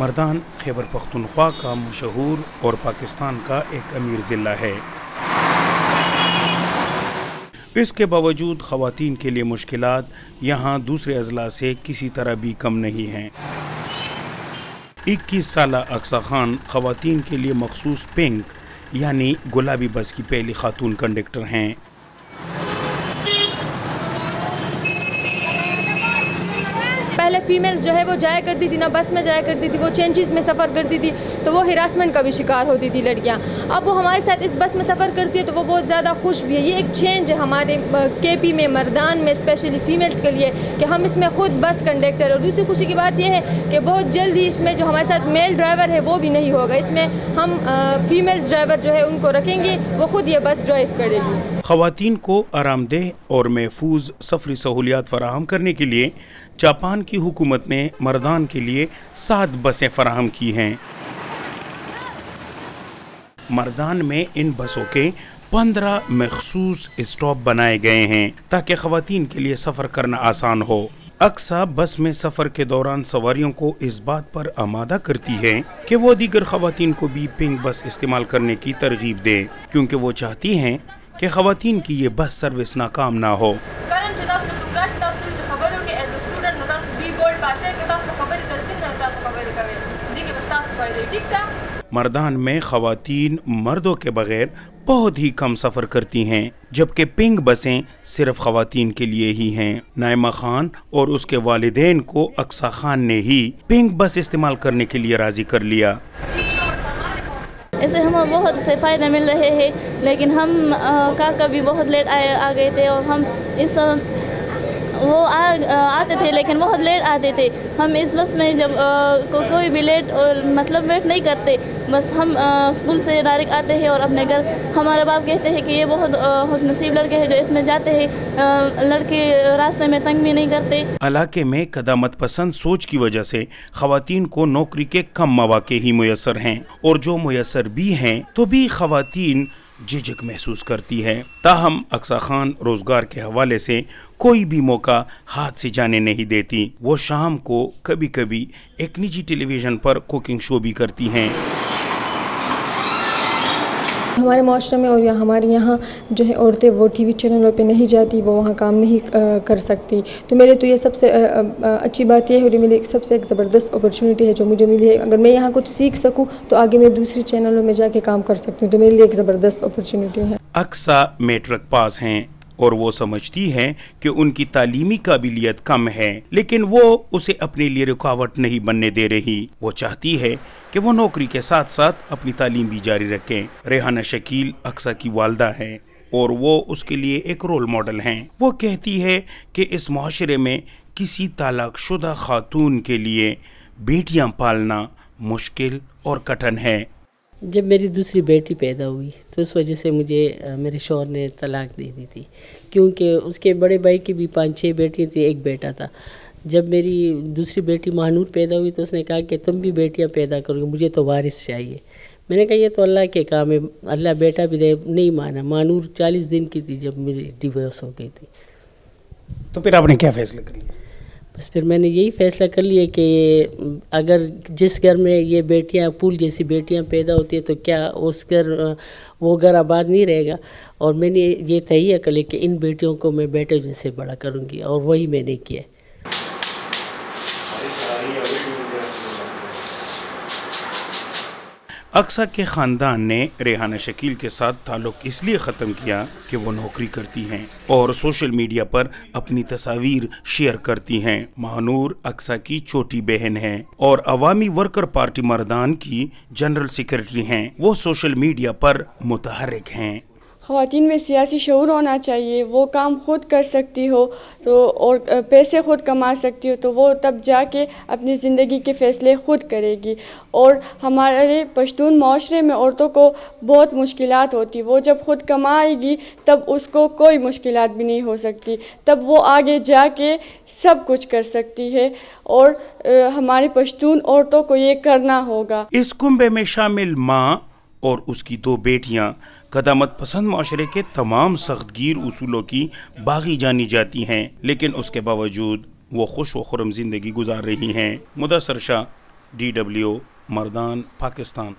مردان خیبر پختونخوا کا مشہور اور پاکستان کا ایک امیر ضلع ہے۔ اس کے باوجود خواتین کے لیے مشکلات یہاں دوسرے اضلاع سے کسی طرح بھی کم نہیں ہیں۔ 21 سالہ اقصیٰ خان خواتین کے لیے مخصوص پنک یعنی گلابی بس کی پہلی خاتون کنڈکٹر ہیں۔ پہلے فیمیلز جو ہے وہ جایا کرتی تھی، نہ بس میں جایا کرتی تھی، وہ چینجز میں سفر کرتی تھی تو وہ ہراسمنٹ کا بھی شکار ہوتی تھی لڑکیاں۔ اب وہ ہمارے ساتھ اس بس میں سفر کرتی ہے تو وہ بہت زیادہ خوش بھی ہے۔ یہ ایک چینج ہے ہمارے کے پی میں، مردان میں اسپیشلی فیمیلز کے لیے کہ ہم اس میں خود بس کنڈکٹر۔ اور دوسری خوشی کی بات یہ ہے کہ بہت جلد ہی اس میں جو ہمارے ساتھ میل ڈرائیور ہے وہ بھی نہیں ہوگا، اس میں ہم فیمیلز ڈرائیور جو ہے ان کو رکھیں گے، وہ خود یہ بس ڈرائیو کرے گی۔ خواتین کو آرام دہ اور محفوظ سفری سہولیات فراہم کرنے کے لیے جاپان کی حکومت نے مردان کے لیے 7 بسیں فراہم کی ہیں۔ مردان میں ان بسوں کے 15 مخصوص اسٹاپ بنائے گئے ہیں تاکہ خواتین کے لیے سفر کرنا آسان ہو۔ اقصیٰ بس میں سفر کے دوران سواریوں کو اس بات پر آمادہ کرتی ہے کہ وہ دیگر خواتین کو بھی پنک بس استعمال کرنے کی ترغیب دے، کیونکہ وہ چاہتی ہیں کہ خواتین کی یہ بس سروس ناکام نہ ہو۔ مردان میں خواتین مردوں کے بغیر بہت ہی کم سفر کرتی ہیں، جبکہ پنک بسیں صرف خواتین کے لیے ہی ہیں۔ نائمہ خان اور اس کے والدین کو اقصیٰ خان نے ہی پنک بس استعمال کرنے کے لیے راضی کر لیا۔ اسے ہمیں بہت سے فائدے مل رہے ہیں، لیکن ہم کاکا بھی بہت لیٹ آ گئے تھے اور ہم وہ آتے تھے لیکن بہت لیٹ آتے تھے۔ ہم اس بس میں جب کوئی بھی لیٹ مطلب ویٹ نہیں کرتے، بس ہم اسکول سے ڈائریکٹ آتے ہیں اور اپنے گھر۔ ہمارے باپ کہتے ہیں کہ یہ بہت خوش نصیب لڑکے ہیں جو اس میں جاتے ہیں، لڑکے راستے میں تنگ بھی نہیں کرتے۔ علاقے میں قدامت پسند سوچ کی وجہ سے خواتین کو نوکری کے کم مواقع ہی میسر ہیں، اور جو میسر بھی ہیں تو بھی خواتین جھجک محسوس کرتی ہے۔ تاہم اقصیٰ خان روزگار کے حوالے سے کوئی بھی موقع ہاتھ سے جانے نہیں دیتی۔ وہ شام کو کبھی کبھی ایک نجی ٹیلی ویژن پر کوکنگ شو بھی کرتی ہیں۔ ہمارے معاشرے میں اور ہمارے یہاں جو ہے عورتیں وہ ٹی وی چینلوں پہ نہیں جاتی، وہ وہاں کام نہیں کر سکتی۔ تو میرے تو یہ سب سے اچھی بات یہ ہے اور یہ میری سب سے ایک زبردست اپرچونٹی ہے جو مجھے ملی ہے۔ اگر میں یہاں کچھ سیکھ سکوں تو آگے میں دوسری چینلوں میں جا کے کام کر سکتی ہوں، تو میرے لیے ایک زبردست اپرچونٹی ہے۔ اقصیٰ میٹرک پاس ہیں اور وہ سمجھتی ہے کہ ان کی تعلیمی قابلیت کم ہے، لیکن وہ اسے اپنے لیے رکاوٹ نہیں بننے دے رہی۔ وہ چاہتی ہے کہ وہ نوکری کے ساتھ ساتھ اپنی تعلیم بھی جاری رکھیں۔ ریحانہ شکیل اقصیٰ کی والدہ ہے اور وہ اس کے لیے ایک رول ماڈل ہیں۔ وہ کہتی ہے کہ اس معاشرے میں کسی طلاق شدہ خاتون کے لیے بیٹیاں پالنا مشکل اور کٹھن ہے۔ جب میری دوسری بیٹی پیدا ہوئی تو اس وجہ سے مجھے میرے شوہر نے طلاق دے دی تھی، کیونکہ اس کے بڑے بھائی کی بھی 5-6 بیٹیاں تھیں، ایک بیٹا تھا۔ جب میری دوسری بیٹی مہنور پیدا ہوئی تو اس نے کہا کہ تم بھی بیٹیاں پیدا کرو گے، مجھے تو وارث چاہیے۔ میں نے کہا یہ تو اللہ کے کام ہے، اللہ بیٹا بھی دے، نہیں مانا۔ مہنور 40 دن کی تھی جب میری ڈیورس ہو گئی تھی۔ تو پھر آپ نے کیا فیصلہ کر لیا؟ بس پھر میں نے یہی فیصلہ کر لیا کہ اگر جس گھر میں یہ بیٹیاں پھول جیسی بیٹیاں پیدا ہوتی ہیں تو کیا وہ گھر آباد نہیں رہے گا، اور میں نے یہ تہیہ کر لیا کہ ان بیٹیوں کو میں بیٹے جیسے بڑا کروں گی، اور وہی میں نے کیا۔ اقصیٰ کے خاندان نے ریحانہ شکیل کے ساتھ تعلق اس لیے ختم کیا کہ وہ نوکری کرتی ہیں اور سوشل میڈیا پر اپنی تصاویر شیئر کرتی ہیں۔ مہنور اقصیٰ کی چھوٹی بہن ہیں اور عوامی ورکر پارٹی مردان کی جنرل سیکرٹری ہیں۔ وہ سوشل میڈیا پر متحرک ہیں۔ خواتین میں سیاسی شعور ہونا چاہیے، وہ کام خود کر سکتی ہو تو اور پیسے خود کما سکتی ہو تو وہ تب جا کے اپنی زندگی کے فیصلے خود کرے گی۔ اور ہمارے پشتون معاشرے میں عورتوں کو بہت مشکلات ہوتی، وہ جب خود کمائے گی تب اس کو کوئی مشکلات بھی نہیں ہو سکتی، تب وہ آگے جا کے سب کچھ کر سکتی ہے، اور ہماری پشتون عورتوں کو یہ کرنا ہوگا۔ اس کنبے میں شامل ماں اور اس کی 2 بیٹیاں قدامت پسند معاشرے کے تمام سخت گیر اصولوں کی باغی جانی جاتی ہیں، لیکن اس کے باوجود وہ خوش و خرم زندگی گزار رہی ہیں۔ مدثر شاہ، DW مردان پاکستان.